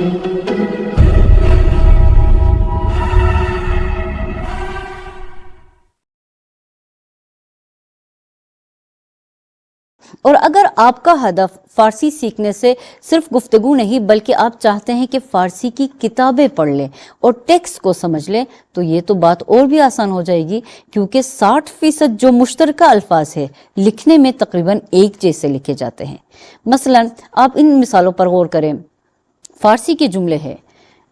اور اگر آپ کا ہدف فارسی سیکھنے سے صرف گفتگو نہیں بلکہ آپ چاہتے ہیں کہ فارسی کی کتابیں پڑھ لیں اور ٹیکسٹ کو سمجھ لیں تو یہ تو بات اور بھی آسان ہو جائے گی، کیونکہ 60% جو مشترکہ الفاظ ہے لکھنے میں تقریباً ایک جیسے لکھے جاتے ہیں۔ مثلا آپ ان مثالوں پر غور کریں۔ فارسی کے جملے ہیں: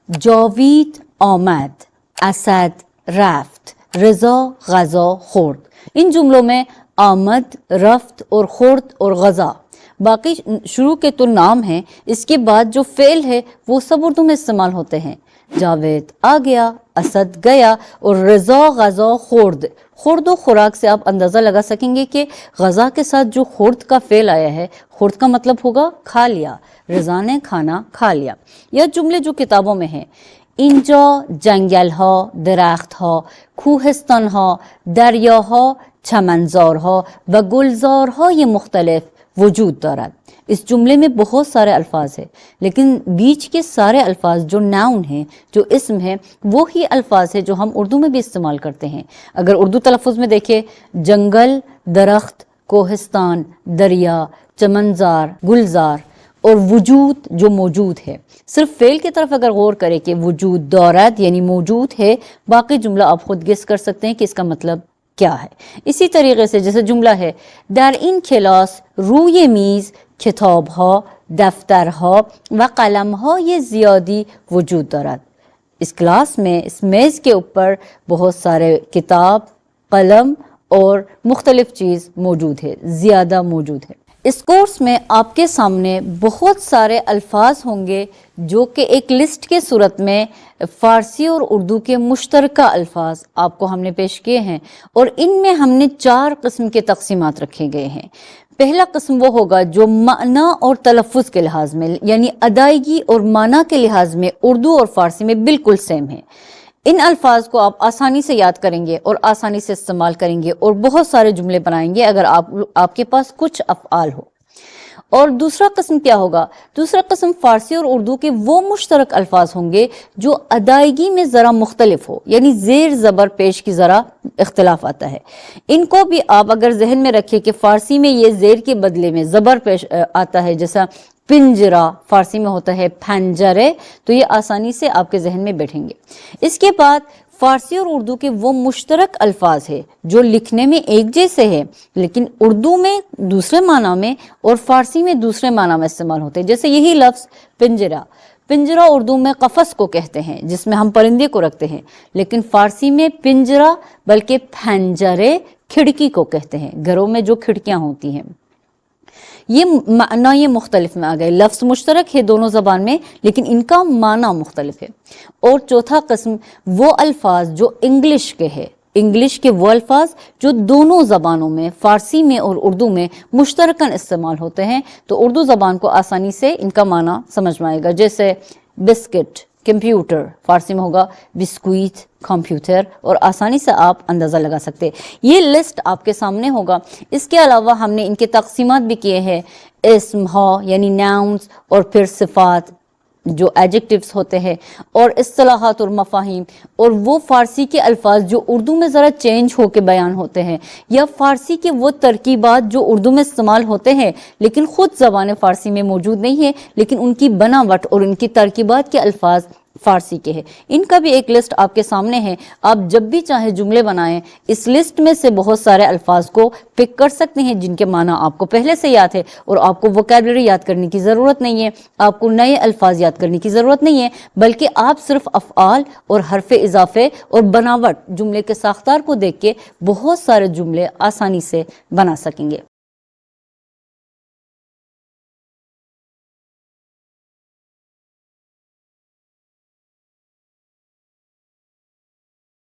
جاوید آمد، اسد رفت، رضا غذا خورد۔ ان جملوں میں آمد، رفت اور خورد اور غذا، باقی شروع کے تو نام ہیں، اس کے بعد جو فعل ہے وہ سب اردو میں استعمال ہوتے ہیں۔ جاوید آ گیا، اسد گیا، اور رضا غذا خورد۔ خورد و خوراک سے آپ اندازہ لگا سکیں گے کہ غذا کے ساتھ جو خورد کا فعل آیا ہے، خورد کا مطلب ہوگا کھا لیا، رضا نے کھانا کھا لیا۔ یا جملے جو کتابوں میں ہیں: اینجا جنگل ها، درخت ها، کوهستان ها، دریاها، چمنزارها و گلزارهای مختلف وجود دارد۔ اس جملے میں بہت سارے الفاظ ہیں، لیکن بیچ کے سارے الفاظ جو ناؤن ہیں، جو اسم ہیں، وہی الفاظ ہیں جو ہم اردو میں بھی استعمال کرتے ہیں۔ اگر اردو تلفظ میں دیکھیں، جنگل، درخت، کوہستان، دریا، چمنزار، گلزار، اور وجود جو موجود ہے۔ صرف فعل کی طرف اگر غور کرے کہ وجود دارد یعنی موجود ہے، باقی جملہ آپ خود گیس کر سکتے ہیں کہ اس کا مطلب کیا ہے۔ اسی طریقے سے جیسے جملہ ہے: در این کلاس روی میز کتابها، دفترها و قلمهای زیادی وجود دارد۔ اس کلاس میں، اس میز کے اوپر بہت سارے کتاب، قلم اور مختلف چیز موجود ہے، زیادہ موجود ہے۔ اس کورس میں آپ کے سامنے بہت سارے الفاظ ہوں گے جو کہ ایک لسٹ کے صورت میں فارسی اور اردو کے مشترکہ الفاظ آپ کو ہم نے پیش کیے ہیں، اور ان میں ہم نے 4 قسم کے تقسیمات رکھے گئے ہیں۔ پہلا قسم وہ ہوگا جو معنی اور تلفظ کے لحاظ میں، یعنی ادائیگی اور معنی کے لحاظ میں اردو اور فارسی میں بالکل سیم ہے۔ ان الفاظ کو آپ آسانی سے یاد کریں گے اور آسانی سے استعمال کریں گے اور بہت سارے جملے بنائیں گے اگر آپ کے پاس کچھ افعال ہو۔ اور دوسرا قسم کیا ہوگا؟ دوسرا قسم فارسی اور اردو کے وہ مشترک الفاظ ہوں گے جو ادائیگی میں ذرا مختلف ہو، یعنی زیر زبر پیش کی ذرا اختلاف آتا ہے۔ ان کو بھی آپ اگر ذہن میں رکھیں کہ فارسی میں یہ زیر کے بدلے میں زبر پیش آتا ہے، جیسا پنجرا فارسی میں ہوتا ہے پھنجرے، تو یہ آسانی سے آپ کے ذہن میں بیٹھیں گے۔ اس کے بعد فارسی اور اردو کے وہ مشترک الفاظ ہیں جو لکھنے میں ایک جیسے ہیں لیکن اردو میں دوسرے معنی میں اور فارسی میں دوسرے معنی میں استعمال ہوتے ہیں۔ جیسے یہی لفظ پنجرا، پنجرا اردو میں قفس کو کہتے ہیں جس میں ہم پرندے کو رکھتے ہیں، لیکن فارسی میں پنجرا بلکہ پھنجرے کھڑکی کو کہتے ہیں، گھروں میں جو کھڑکیاں ہوتی ہیں۔ یہ معنی مختلف میں آ گئے، لفظ مشترک ہے دونوں زبان میں لیکن ان کا معنی مختلف ہے۔ اور چوتھا قسم وہ الفاظ جو انگلش کے ہے، انگلش کے وہ الفاظ جو دونوں زبانوں میں، فارسی میں اور اردو میں مشترکاً استعمال ہوتے ہیں، تو اردو زبان کو آسانی سے ان کا معنی سمجھ میں آئے گا۔ جیسے بسکٹ کمپیوٹر، فارسی میں ہوگا بسکویت کمپیوٹر، اور آسانی سے آپ اندازہ لگا سکتے۔ یہ لسٹ آپ کے سامنے ہوگا۔ اس کے علاوہ ہم نے ان کے تقسیمات بھی کیے ہیں، اسم ہا یعنی ناؤنز، اور پھر صفات جو ایڈجیکٹیوز ہوتے ہیں، اور اصطلاحات اور مفاہیم، اور وہ فارسی کے الفاظ جو اردو میں ذرا چینج ہو کے بیان ہوتے ہیں، یا فارسی کے وہ ترکیبات جو اردو میں استعمال ہوتے ہیں لیکن خود زبان فارسی میں موجود نہیں ہے، لیکن ان کی بناوٹ اور ان کی ترکیبات کے الفاظ فارسی کے ہیں۔ ان کا بھی ایک لسٹ آپ کے سامنے ہے، آپ جب بھی چاہیں جملے بنائیں اس لسٹ میں سے بہت سارے الفاظ کو پک کر سکتے ہیں جن کے معنی آپ کو پہلے سے یاد ہے، اور آپ کو ووکیبلری یاد کرنے کی ضرورت نہیں ہے، آپ کو نئے الفاظ یاد کرنے کی ضرورت نہیں ہے، بلکہ آپ صرف افعال اور حرف اضافے اور بناوٹ جملے کے ساختار کو دیکھ کے بہت سارے جملے آسانی سے بنا سکیں گے۔